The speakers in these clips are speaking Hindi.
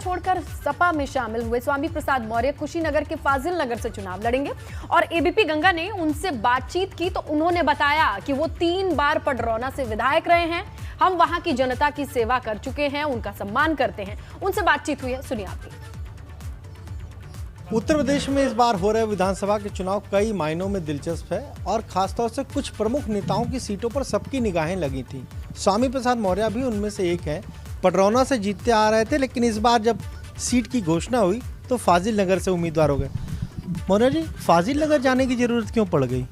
छोड़कर सपा में शामिल हुए स्वामी प्रसाद मौर्य कुशीनगर के फाजिल नगर से चुनाव लड़ेंगे और एबीपी गंगा ने उनसे बातचीत की तो उन्होंने बताया कि वो 3 बार पडरौना से विधायक रहे हैं। हम वहां की जनता की सेवा कर चुके हैं, उनका सम्मान करते हैं। उनसे बातचीत हुई है, सुनिए आप भी। उत्तर प्रदेश में इस बार हो रहे विधानसभा के चुनाव कई मायनों में दिलचस्प है और खासतौर से कुछ प्रमुख नेताओं की सीटों पर सबकी निगाहें लगी थी। स्वामी प्रसाद मौर्य भी उनमें से एक है। पडरौना से जीतते आ रहे थे, लेकिन इस बार जब सीट की घोषणा हुई तो फाजिल नगर से उम्मीदवार हो गए। मौर्य जी, फाजिल नगर जाने की जरूरत क्यों पड़ गई?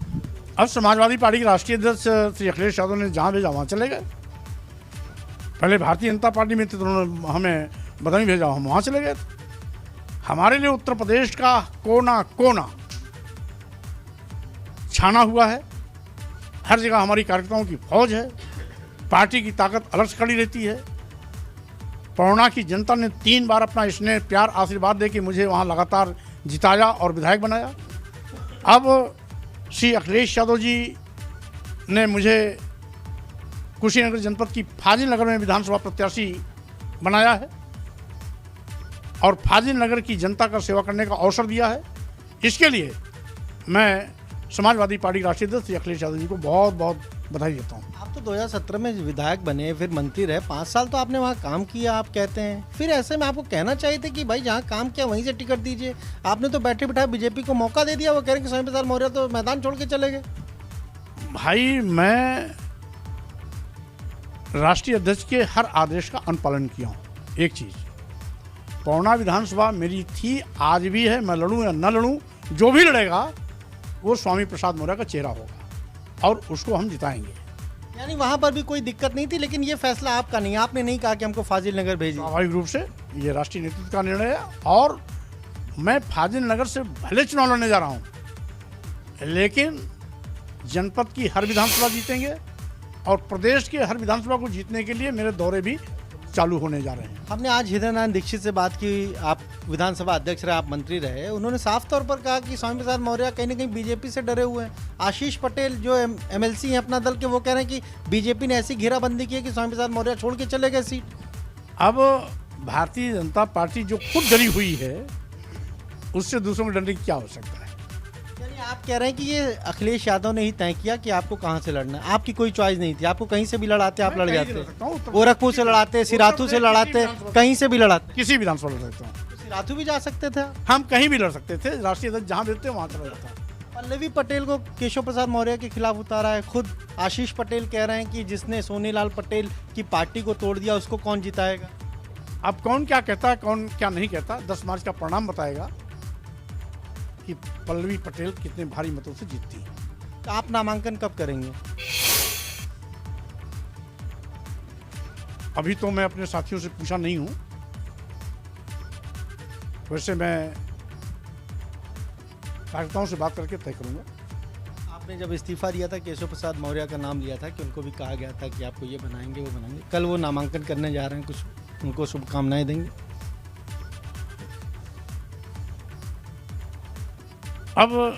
अब समाजवादी पार्टी के राष्ट्रीय अध्यक्ष श्री अखिलेश यादव ने जहाँ भेजा वहाँ चले गए। पहले भारतीय जनता पार्टी में थे तो उन्होंने हमें बदनी भेजा, हम वहाँ चले गए। हमारे लिए उत्तर प्रदेश का कोना कोना छाना हुआ है। हर जगह हमारी कार्यकर्ताओं की फौज है। पार्टी की ताकत अलग से खड़ी रहती है। पडरौना की जनता ने 3 बार अपना स्नेह प्यार आशीर्वाद दे के मुझे वहाँ लगातार जिताया और विधायक बनाया। अब श्री अखिलेश यादव जी ने मुझे कुशीनगर जनपद की फाजिल नगर में विधानसभा प्रत्याशी बनाया है और फाजिल नगर की जनता का सेवा करने का अवसर दिया है। इसके लिए मैं समाजवादी पार्टी के राष्ट्रीय अध्यक्ष श्री अखिलेश यादव जी को बहुत बहुत बधाई देता हूँ। आप तो 2017 में विधायक बने, फिर मंत्री रहे, 5 साल तो आपने वहाँ काम किया आप कहते हैं। फिर ऐसे में आपको कहना चाहिए था कि भाई जहाँ काम किया वहीं से टिकट दीजिए। आपने तो बैठे बिठाए बीजेपी को मौका दे दिया। वो कह रहे कि स्वामी प्रसाद मौर्य तो मैदान छोड़ के चले गए। भाई, मैं राष्ट्रीय अध्यक्ष के हर आदेश का अनुपालन किया हूँ। एक चीज़, पडरौना विधानसभा मेरी थी, आज भी है। मैं लड़ूं या न लड़ूं, जो भी लड़ेगा वो स्वामी प्रसाद मौर्य का चेहरा होगा और उसको हम जिताएंगे। यानी वहाँ पर भी कोई दिक्कत नहीं थी, लेकिन ये फैसला आपका नहीं। आपने नहीं कहा कि हमको फाजिल नगर भेजिए। स्वाभाविक रूप से ये राष्ट्रीय नेतृत्व का निर्णय है और मैं फाजिल नगर से भले चुनाव लड़ने जा रहा हूँ, लेकिन जनपद की हर विधानसभा जीतेंगे और प्रदेश के हर विधानसभा को जीतने के लिए मेरे दौरे भी चालू होने जा रहे हैं। हमने आज हृदय नारायण दीक्षित से बात की। आप विधानसभा अध्यक्ष रहे, आप मंत्री रहे। उन्होंने साफ तौर पर कहा कि स्वामी प्रसाद मौर्य कहीं ना कहीं बीजेपी से डरे हुए हैं। आशीष पटेल जो एमएलसी हैं अपना दल के, वो कह रहे हैं कि बीजेपी ने ऐसी घेराबंदी की है कि स्वामी प्रसाद मौर्य छोड़ के चले गए सीट। अब भारतीय जनता पार्टी जो खुद डरी हुई है, उससे दूसरों को डरने की क्या आवश्यकता है? यानी आप कह रहे हैं कि ये अखिलेश यादव ने ही तय किया कि आपको कहाँ से लड़ना है। आपकी कोई चॉइस नहीं थी। आपको कहीं से भी लड़ाते आप लड़ जाते। गोरखपुर से लड़ाते, सिराथू से लड़ाते, कहीं से भी लड़ाते। किसी विधानसभा लड़ सकता हूँ। सिराथू भी जा सकते थे। हम कहीं भी लड़ सकते थे। राष्ट्रीय अध्यक्ष जहाँ भेजते वहाँ चला जाता। पल्लवी पटेल को केशव प्रसाद मौर्य के खिलाफ उतारा है। खुद आशीष पटेल कह रहे हैं कि जिसने सोनीलाल पटेल की पार्टी को तोड़ दिया उसको कौन जिताएगा। अब कौन क्या कहता है, कौन क्या नहीं कहता, 10 मार्च का परिणाम बताएगा कि पल्लवी पटेल कितने भारी मतों से जीतती है। तो आप नामांकन कब करेंगे? अभी तो मैं अपने साथियों से पूछा नहीं हूं। वैसे मैं कार्यकर्ताओं से बात करके तय करूंगा। आपने जब इस्तीफा दिया था, केशव प्रसाद मौर्य का नाम लिया था कि उनको भी कहा गया था कि आपको ये बनाएंगे वो बनाएंगे। कल वो नामांकन करने जा रहे हैं, कुछ उनको शुभकामनाएं देंगे? अब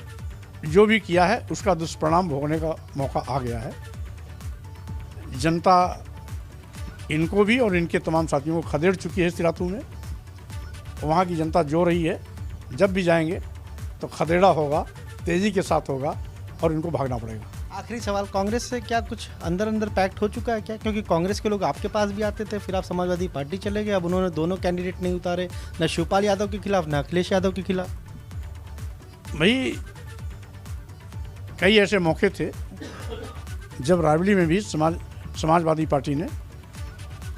जो भी किया है उसका दुष्परिणाम भोगने का मौका आ गया है। जनता इनको भी और इनके तमाम साथियों को खदेड़ चुकी है। सिराथू में वहाँ की जनता जो रही है, जब भी जाएंगे तो खदेड़ा होगा, तेज़ी के साथ होगा और इनको भागना पड़ेगा। आखिरी सवाल, कांग्रेस से क्या कुछ अंदर अंदर पैक्ट हो चुका है क्या? क्योंकि कांग्रेस के लोग आपके पास भी आते थे, फिर आप समाजवादी पार्टी चले गए। अब उन्होंने दोनों कैंडिडेट नहीं उतारे, न शिवपाल यादव के खिलाफ न अखिलेश यादव के खिलाफ। भाई, कई ऐसे मौके थे जब रायबरेली में भी समाजवादी पार्टी ने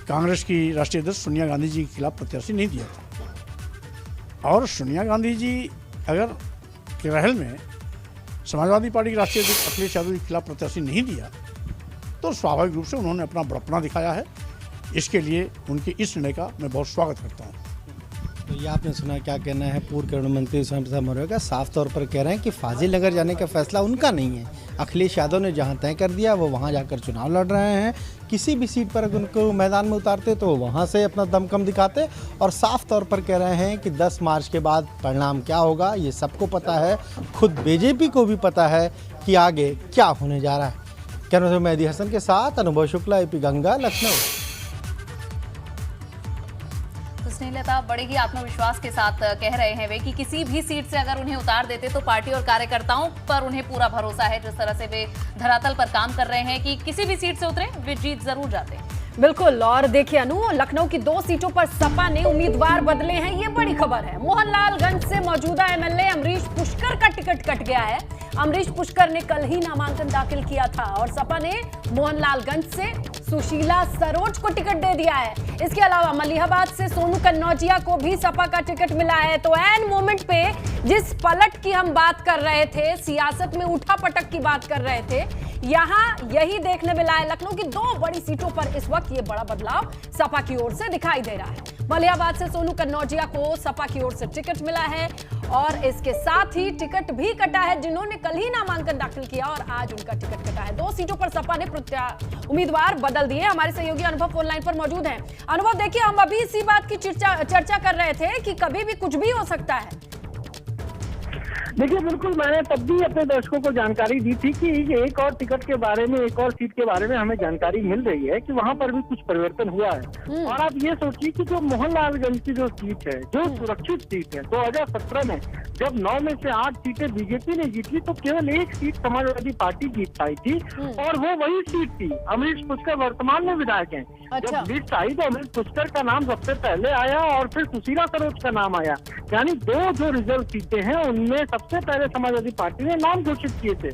कांग्रेस की राष्ट्रीय अध्यक्ष सोनिया गांधी जी के खिलाफ प्रत्याशी नहीं दिया था। और सोनिया गांधी जी अगर केरल में समाजवादी पार्टी के राष्ट्रीय अध्यक्ष अखिलेश यादव के खिलाफ प्रत्याशी नहीं दिया तो स्वाभाविक रूप से उन्होंने अपना बड़प्पना दिखाया है। इसके लिए उनके इस निर्णय का मैं बहुत स्वागत करता हूँ। तो ये आपने सुना, क्या कहना है पूर्व कैबिनेट मंत्री स्वामी प्रसाद मौर्य का। साफ तौर पर कह रहे हैं कि फाजिल नगर जाने का फैसला उनका नहीं है। अखिलेश यादव ने जहां तय कर दिया वो वहां जाकर चुनाव लड़ रहे हैं। किसी भी सीट पर अगर उनको मैदान में उतारते तो वहां से अपना दमखम दिखाते। और साफ तौर पर कह रहे हैं कि 10 मार्च के बाद परिणाम क्या होगा ये सबको पता है। खुद बीजेपी को भी पता है कि आगे क्या होने जा रहा है। कैमरा मैन मेहदी हसन के साथ अनुभव शुक्ला, एपी गंगा, लखनऊ। स्नेहलता बड़े ही आत्मविश्वास के साथ कह रहे हैं वे कि किसी भी सीट से अगर उन्हें उतार देते तो पार्टी और कार्यकर्ताओं पर उन्हें पूरा भरोसा है। जिस तरह से वे धरातल पर काम कर रहे हैं कि किसी भी सीट से उतरे वे जीत जरूर जाते हैं। बिल्कुल। और देखिए अनु, लखनऊ की 2 सीटों पर सपा ने उम्मीदवार बदले हैं, ये बड़ी खबर है। मोहनलालगंज से मौजूदा एमएलए अमरीश पुष्कर का टिकट कट गया है। अमरीश पुष्कर ने कल ही नामांकन दाखिल किया था और सपा ने मोहनलालगंज से सुशीला सरोज को टिकट दे दिया है। इसके अलावा मलिहाबाद से सोनू कन्नौजिया को भी सपा का टिकट मिला है। तो एन मोमेंट पे जिस पलट की हम बात कर रहे थे, सियासत में उठापटक की बात कर रहे थे, यहां यही देखने मिला है। लखनऊ की 2 बड़ी सीटों पर इस वक्त ये बड़ा बदलाव सपा की ओर से दिखाई दे रहा है। मलिहाबाद से सोनू कन्नौजिया को सपा की ओर से टिकट मिला है और इसके साथ ही टिकट भी कटा है जिन्होंने कल ही नामांकन दाखिल किया और आज उनका टिकट कटा है। 2 सीटों पर सपा ने उम्मीदवार बदल दिए। हमारे सहयोगी अनुभव फोन लाइन पर मौजूद हैं। अनुभव, देखिए हम अभी इसी बात की चर्चा कर रहे थे कि कभी भी कुछ भी हो सकता है। देखिए बिल्कुल, मैंने तब भी अपने दर्शकों को जानकारी दी थी कि एक और टिकट के बारे में, एक और सीट के बारे में हमें जानकारी मिल रही है कि वहां पर भी कुछ परिवर्तन हुआ है। और आप ये सोचिए कि जो मोहनलालगंज की जो सीट है, जो सुरक्षित सीट है, 2017 में जब 9 में से 8 सीटें बीजेपी ने जीती तो केवल 1 सीट समाजवादी पार्टी जीत पाई थी और वो वही सीट थी। अमरीश पुष्कर वर्तमान में विधायक हैं। अच्छा। जब लिस्ट आई तो अमरीश पुष्कर का नाम सबसे पहले आया और फिर सुशीला सरोज का नाम आया। यानी 2 जो रिजर्व सीटें हैं उनमें सबसे पहले समाजवादी पार्टी ने नाम घोषित किए थे।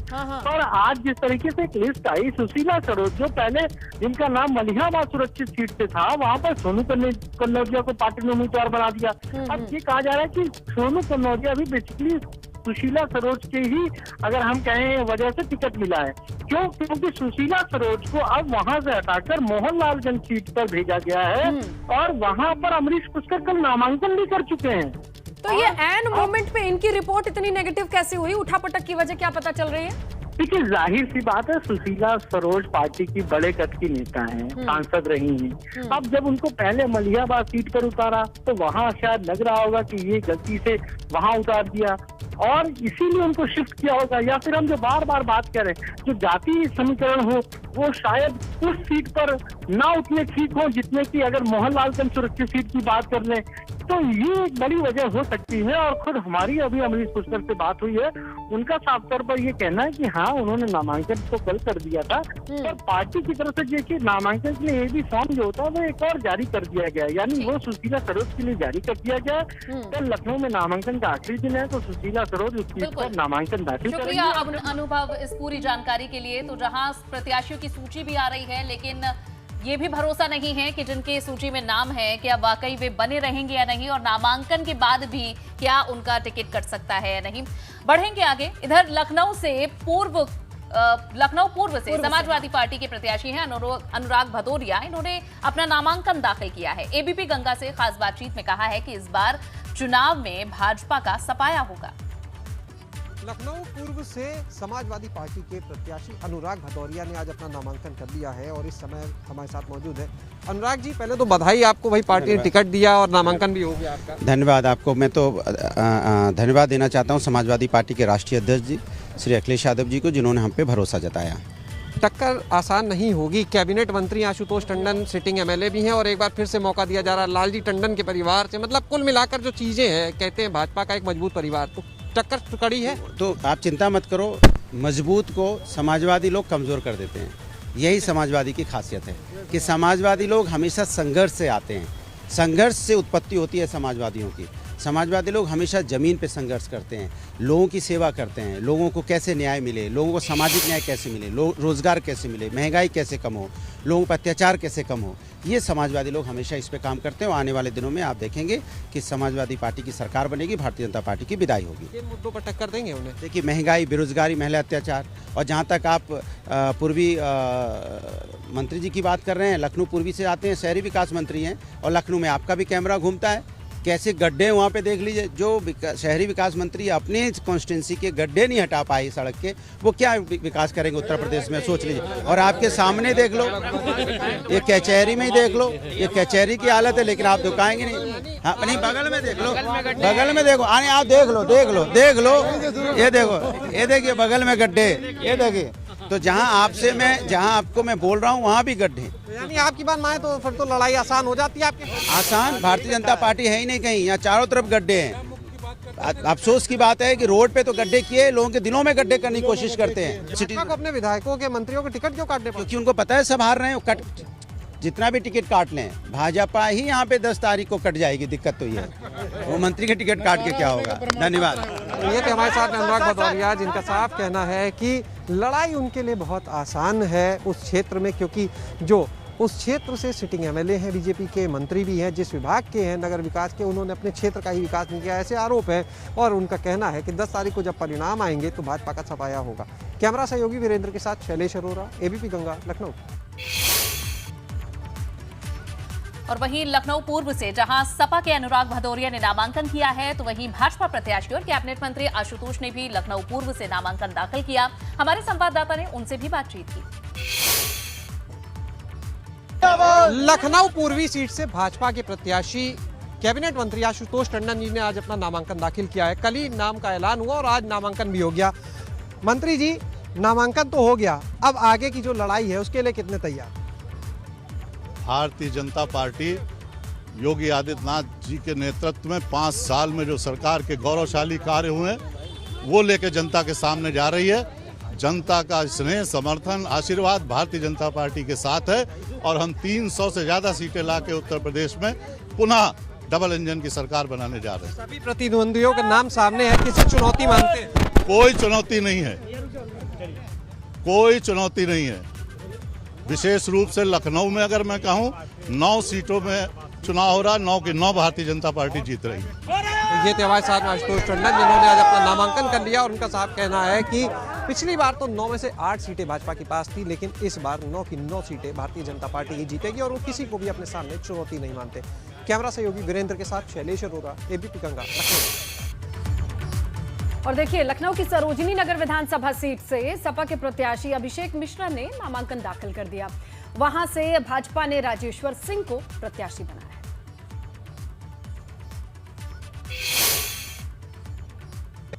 और आज जिस तरीके से एक लिस्ट आई, सुशीला सरोज जो पहले जिनका नाम मलिहाबाद सुरक्षित सीट से था, वहां पर सोनू कन्नौजिया को पार्टी ने उम्मीदवार बना दिया। अब ये कहा जा रहा है कि सोनू कन्नौजिया भी बेसिकली सुशीला सरोज के ही, अगर हम कहें, वजह से टिकट मिला है। क्यों? क्योंकि सुशीला सरोज को अब वहां से हटाकर मोहनलालगंज सीट पर भेजा गया है और वहां पर अमरीश पुष्कर कल नामांकन भी कर चुके हैं। तो ये एन मोमेंट पे इनकी रिपोर्ट इतनी नेगेटिव कैसे हुई? उठापटक की वजह क्या पता चल रही है? देखिए जाहिर सी बात है, सुशीला सरोज पार्टी की बड़े कद की नेता हैं, सांसद रही हैं। अब जब उनको पहले मलिहाबाद सीट पर उतारा तो वहां शायद लग रहा होगा कि ये गलती से वहां उतार दिया और इसीलिए उनको शिफ्ट किया होगा। या फिर हम जो बार बार बात करें, जो जातीय समीकरण हो वो शायद उस सीट पर ना उतने ठीक हो जितने की अगर मोहनलालगंज सुरक्षित सीट की बात कर लें तो ये एक बड़ी वजह हो सकती है। और खुद हमारी अभी अमरीश पुष्कर से बात हुई है, उनका साफ तौर पर ये कहना है कि हाँ उन्होंने नामांकन तो कल कर दिया था और पार्टी की तरफ से देखिए नामांकन के लिए भी फॉर्म जो होता है वो एक और जारी कर दिया गया, यानी वो सुशीला सरोज के लिए जारी कर दिया गया। कल लखनऊ में नामांकन का आखिरी दिन है तो सुशीला सरोज उस सीट पर नामांकन दाखिल करेंगी। शुक्रिया अनुभव इस पूरी जानकारी के लिए। तो जहां प्रत्याशियों की सूची भी आ रही है लेकिन ये भी भरोसा नहीं है कि जिनके सूची में नाम है क्या वाकई वे बने रहेंगे या नहीं और नामांकन के बाद भी क्या उनका टिकट कट सकता है या नहीं। बढ़ेंगे आगे। इधर लखनऊ पूर्व से समाजवादी पार्टी के प्रत्याशी हैं अनुराग भदौरिया। इन्होंने अपना नामांकन दाखिल किया है। एबीपी गंगा से खास बातचीत में कहा है कि इस बार चुनाव में भाजपा का सफाया होगा। लखनऊ पूर्व से समाजवादी पार्टी के प्रत्याशी अनुराग भदौरिया ने आज अपना नामांकन कर लिया है और इस समय हमारे साथ मौजूद है। अनुराग जी, पहले तो बधाई आपको, भाई पार्टी ने टिकट दिया और नामांकन भी हो गया आपका। धन्यवाद आपको। मैं तो धन्यवाद देना चाहता हूं समाजवादी पार्टी के राष्ट्रीय अध्यक्ष जी श्री अखिलेश यादव जी को, जिन्होंने हम पे भरोसा जताया। टक्कर आसान नहीं होगी। कैबिनेट मंत्री आशुतोष टंडन सिटिंग एमएलए भी हैं और एक बार फिर से मौका दिया जा रहा है लालजी टंडन के परिवार से। मतलब कुल मिलाकर जो चीजें हैं, कहते हैं भाजपा का एक मजबूत परिवार, तो टक्कर कड़ी है। तो आप चिंता मत करो, मजबूत को समाजवादी लोग कमज़ोर कर देते हैं। यही समाजवादी की खासियत है कि समाजवादी लोग हमेशा संघर्ष से आते हैं, संघर्ष से उत्पत्ति होती है समाजवादियों की। समाजवादी लोग हमेशा ज़मीन पे संघर्ष करते हैं, लोगों की सेवा करते हैं, लोगों को कैसे न्याय मिले, लोगों को सामाजिक न्याय कैसे मिले, रोजगार कैसे मिले, महंगाई कैसे कम हो, लोगों पर अत्याचार कैसे कम हो। ये समाजवादी लोग हमेशा इस पे काम करते हैं और आने वाले दिनों में आप देखेंगे कि समाजवादी पार्टी की सरकार बनेगी, भारतीय जनता पार्टी की विदाई होगी। ये मुद्दों पर टक्कर देंगे उन्हें। देखिए, महंगाई, बेरोजगारी, महिला अत्याचार, और जहाँ तक आप पूर्वी मंत्री जी की बात कर रहे हैं, लखनऊ पूर्वी से आते हैं, शहरी विकास मंत्री हैं और लखनऊ में आपका भी कैमरा घूमता है। कैसे गड्ढे हैं वहाँ पे देख लीजिए। जो शहरी विकास मंत्री अपने कॉन्स्टिट्यूंसी के गड्ढे नहीं हटा पाए सड़क के, वो क्या विकास करेंगे उत्तर प्रदेश में, सोच लीजिए। और आपके सामने देख लो, ये कचहरी में ही देख लो, ये कचहरी की हालत है, लेकिन आप दिखाएंगे नहीं। हाँ नहीं, बगल में देख लो, बगल में देखो, आने आप देख लो, देख लो, देख लो, ये देखो, ये देखिए बगल में गड्ढे, ये देखिए, तो जहां आपको मैं बोल रहा हूं वहां भी गड्ढे हैं। तो यानी आपकी बात माने तो फिर तो लड़ाई आसान हो जाती है आपके। आसान भारतीय जनता पार्टी है ही नहीं कहीं, यहाँ चारों तरफ गड्ढे हैं। अफसोस की बात है कि रोड पे तो गड्ढे किए, लोगों के दिलों में गड्ढे करने की कोशिश करते हैं। भाजपा को अपने विधायकों के मंत्रियों के टिकट क्यों काटने पड़े? क्योंकि उनको पता है सब हार रहे हैं, जितना भी टिकट काट लें, भाजपा ही यहाँ पे 10 तारीख को कट जाएगी। दिक्कत तो ये है, वो मंत्री के टिकट काट के क्या होगा। धन्यवाद। तो ये थे हमारे साथ अनुराग भदौरिया, जिनका साफ कहना है कि लड़ाई उनके लिए बहुत आसान है उस क्षेत्र में, क्योंकि जो उस क्षेत्र से सिटिंग एमएलए हैं, बीजेपी के मंत्री भी हैं, जिस विभाग के हैं नगर विकास के, उन्होंने अपने क्षेत्र का ही विकास नहीं किया, ऐसे आरोप है। और उनका कहना है कि 10 तारीख को जब परिणाम आएंगे तो भाजपा का सफाया होगा। कैमरा सहयोगी वीरेंद्र के साथ शैलेश अरोरा, एबीपी गंगा, लखनऊ। और वहीं लखनऊ पूर्व से जहां सपा के अनुराग भदौरिया ने नामांकन किया है, तो वहीं भाजपा प्रत्याशी और कैबिनेट मंत्री आशुतोष ने भी लखनऊ पूर्व से नामांकन दाखिल किया। हमारे संवाददाता ने उनसे भी बातचीत की। लखनऊ पूर्वी सीट से भाजपा के प्रत्याशी कैबिनेट मंत्री आशुतोष टंडन जी ने आज अपना नामांकन दाखिल किया है। कल ही नाम का ऐलान हुआ और आज नामांकन भी हो गया। मंत्री जी, नामांकन तो हो गया, अब आगे की जो लड़ाई है उसके लिए कितने तैयार? भारतीय जनता पार्टी योगी आदित्यनाथ जी के नेतृत्व में 5 साल में जो सरकार के गौरवशाली कार्य हुए वो लेके जनता के सामने जा रही है। जनता का स्नेह, समर्थन, आशीर्वाद भारतीय जनता पार्टी के साथ है और हम 300 से ज्यादा सीटें लाके उत्तर प्रदेश में पुनः डबल इंजन की सरकार बनाने जा रहे हैं। सभी प्रतिद्वंदियों के नाम सामने है, किसी चुनौती मानते हैं? कोई चुनौती नहीं है, कोई चुनौती नहीं है। विशेष रूप से लखनऊ में अगर मैं कहूं 9 सीटों में चुनाव हो रहा, 9 की 9 भारतीय जनता पार्टी जीत रही है। ये थे हमारे साथ आशुतोष टंडन, जिन्होंने आज अपना नामांकन कर लिया और उनका साफ कहना है कि पिछली बार तो 9 में से 8 सीटें भाजपा के पास थी, लेकिन इस बार 9 की 9 सीटें भारतीय जनता पार्टी ही जीतेगी और वो किसी को भी अपने सामने चुनौती नहीं मानते। कैमरा सहयोगी वीरेंद्र के साथ शैलेश अरोरा, एबीपी गंगा, लखनऊ। और देखिए, लखनऊ की सरोजिनी नगर विधानसभा सीट से सपा के प्रत्याशी अभिषेक मिश्रा ने नामांकन दाखिल कर दिया। वहां से भाजपा ने राजेश्वर सिंह को प्रत्याशी बनाया है।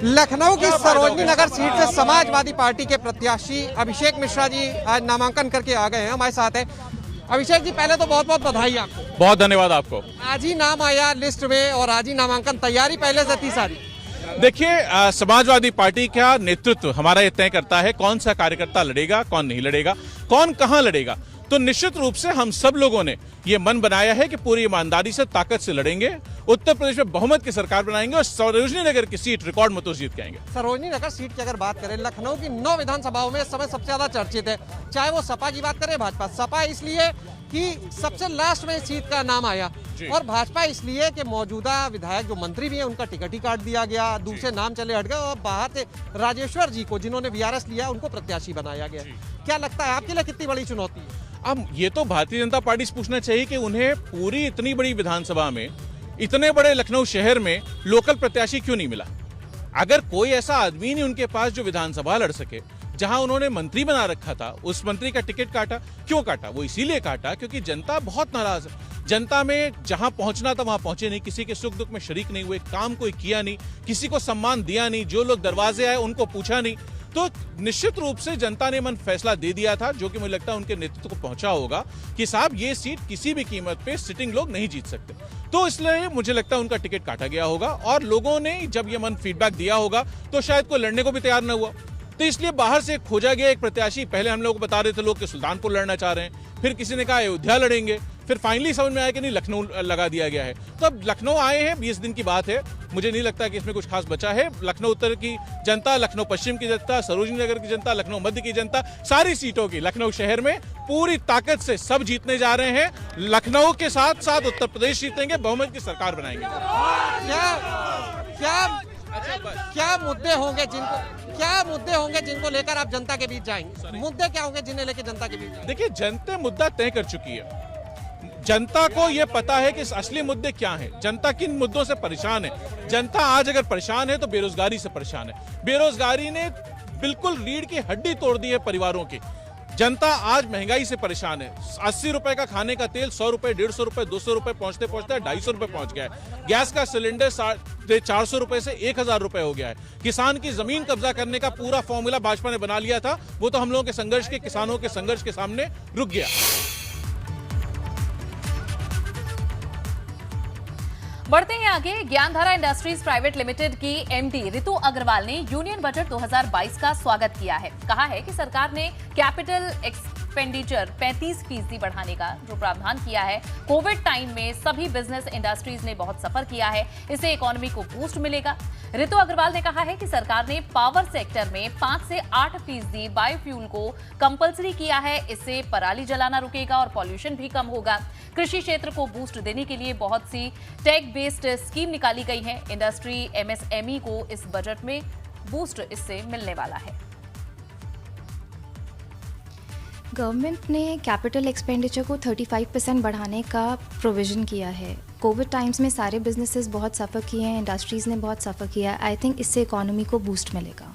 लखनऊ की सरोजिनी नगर सीट से समाजवादी पार्टी के प्रत्याशी अभिषेक मिश्रा जी आज नामांकन करके आ गए हैं, हमारे साथ है। अभिषेक जी, पहले तो बहुत बहुत बधाई आपको। बहुत धन्यवाद आपको। आज ही नाम आया लिस्ट में और आज ही नामांकन, तैयारी पहले से थी सारी? देखिए, समाजवादी पार्टी का नेतृत्व हमारा ये तय करता है कौन सा कार्यकर्ता लड़ेगा, कौन नहीं लड़ेगा, कौन कहां लड़ेगा। तो निश्चित रूप से हम सब लोगों ने ये मन बनाया है कि पूरी ईमानदारी से, ताकत से लड़ेंगे, उत्तर प्रदेश में बहुमत की सरकार बनाएंगे और सरोजिनी नगर की सीट रिकॉर्ड मतों से जीत के आएंगे। सरोजिनी नगर सीट की अगर बात करें, लखनऊ की 9 विधानसभाओं में इस समय सबसे ज्यादा चर्चित है, चाहे वो सपा की बात करें, भाजपा। सपा इसलिए कि सबसे लास्ट में इस सीट का नाम आया और भाजपा इसलिए कि मौजूदा विधायक जो मंत्री भी हैं उनका टिकट ही काट दिया गया, दूसरे नाम चले हट गए और बाहर से राजेश्वर जी को, जिन्होंने वीआरएस लिया, उनको प्रत्याशी बनाया गया। क्या लगता है आपके लिए कितनी बड़ी चुनौती है? अब ये तो भारतीय जनता पार्टी से पूछना चाहिए कि उन्हें पूरी इतनी बड़ी विधानसभा में, इतने बड़े लखनऊ शहर में लोकल प्रत्याशी क्यों नहीं मिला। अगर कोई ऐसा आदमी नहीं उनके पास जो विधानसभा लड़ सके, जहां उन्होंने मंत्री बना रखा था, उस मंत्री का टिकट काटा। क्यों काटा? वो इसीलिए काटा क्योंकि जनता बहुत नाराज है। जनता में जहां पहुंचना था वहां पहुंचे नहीं, किसी के सुख दुख में शरीक नहीं हुए, काम कोई किया नहीं, किसी को सम्मान दिया नहीं, जो लोग दरवाजे आए उनको पूछा नहीं। तो निश्चित रूप से जनता ने मन फैसला दे दिया था, जो कि मुझे लगता है उनके नेतृत्व को पहुंचा होगा कि साहब ये सीट किसी भी कीमत पे सिटिंग लोग नहीं जीत सकते। तो इसलिए मुझे लगता है उनका टिकट काटा गया होगा और लोगों ने जब ये मन फीडबैक दिया होगा तो शायद कोई लड़ने को भी तैयार न हुआ। तो इसलिए बाहर से खोजा गया एक प्रत्याशी। पहले हम लोग को बता रहे थे लोग कि सुल्तानपुर लड़ना चाह रहे हैं, फिर किसी ने कहा अयोध्या लड़ेंगे, फिर फाइनली समझ में आया कि नहीं, लखनऊ लगा दिया गया है। तो अब लखनऊ आए हैं, 20 दिन की बात है, मुझे नहीं लगता कि इसमें कुछ खास बचा है। लखनऊ उत्तर की जनता, लखनऊ पश्चिम की जनता, सरोजिनी नगर की जनता, लखनऊ मध्य की जनता, सारी सीटों की लखनऊ शहर में पूरी ताकत से सब जीतने जा रहे हैं। लखनऊ के साथ साथ उत्तर प्रदेश जीतेंगे, बहुमत की सरकार बनाएंगे। क्या मुद्दे होंगे जिनको लेकर आप जनता के बीच जाएंगे? मुद्दे क्या होंगे जिन्हें लेकर जनता के बीच? देखिए, जनता मुद्दा तय कर चुकी है। जनता को यह पता है कि असली मुद्दे क्या हैं, जनता किन मुद्दों से परेशान है। जनता आज अगर परेशान है तो बेरोजगारी से परेशान है। बेरोजगारी ने बिल्कुल रीढ़ की हड्डी तोड़ दी है परिवारों की। जनता आज महंगाई से परेशान है। 80 रुपए का खाने का तेल 100 रुपए, 150 रुपए, 200 रुपए पहुंचते पहुंचते 250 रुपए पहुंच गया है। गैस का सिलेंडर 400 रुपए से 1000 रुपए हो गया है। किसान की जमीन कब्जा करने का पूरा फॉर्मूला भाजपा ने बना लिया था, वो तो हम लोगों के संघर्ष के, किसानों के संघर्ष के सामने रुक गया। बढ़ते हैं आगे। ज्ञानधारा इंडस्ट्रीज प्राइवेट लिमिटेड की एमडी रितु अग्रवाल ने यूनियन बजट 2022 का स्वागत किया है। कहा है कि सरकार ने कैपिटल एक्सपेंडिचर 35% बढ़ाने का जो प्रावधान किया है। कोविड टाइम में सभी बिजनेस इंडस्ट्रीज ने बहुत सफर किया है, इससे इकोनॉमी को बूस्ट मिलेगा। रितु अग्रवाल ने कहा है कि सरकार ने पावर सेक्टर में 5 से 8% बायोफ्यूल को कंपलसरी किया है, इससे पराली जलाना रुकेगा और पॉल्यूशन भी कम होगा। कृषि क्षेत्र को बूस्ट देने के लिए बहुत सी टेक बेस्ड स्कीम निकाली गई है। इंडस्ट्री एमएसएमई को इस बजट में बूस्ट इससे मिलने वाला है। गवर्नमेंट ने कैपिटल एक्सपेंडिचर को 35% बढ़ाने का प्रोविज़न किया है। कोविड टाइम्स में सारे बिजनेसेस बहुत सफ़र किए हैं, इंडस्ट्रीज़ ने बहुत सफ़र किया है। आई थिंक इससे इकोनॉमी को बूस्ट मिलेगा।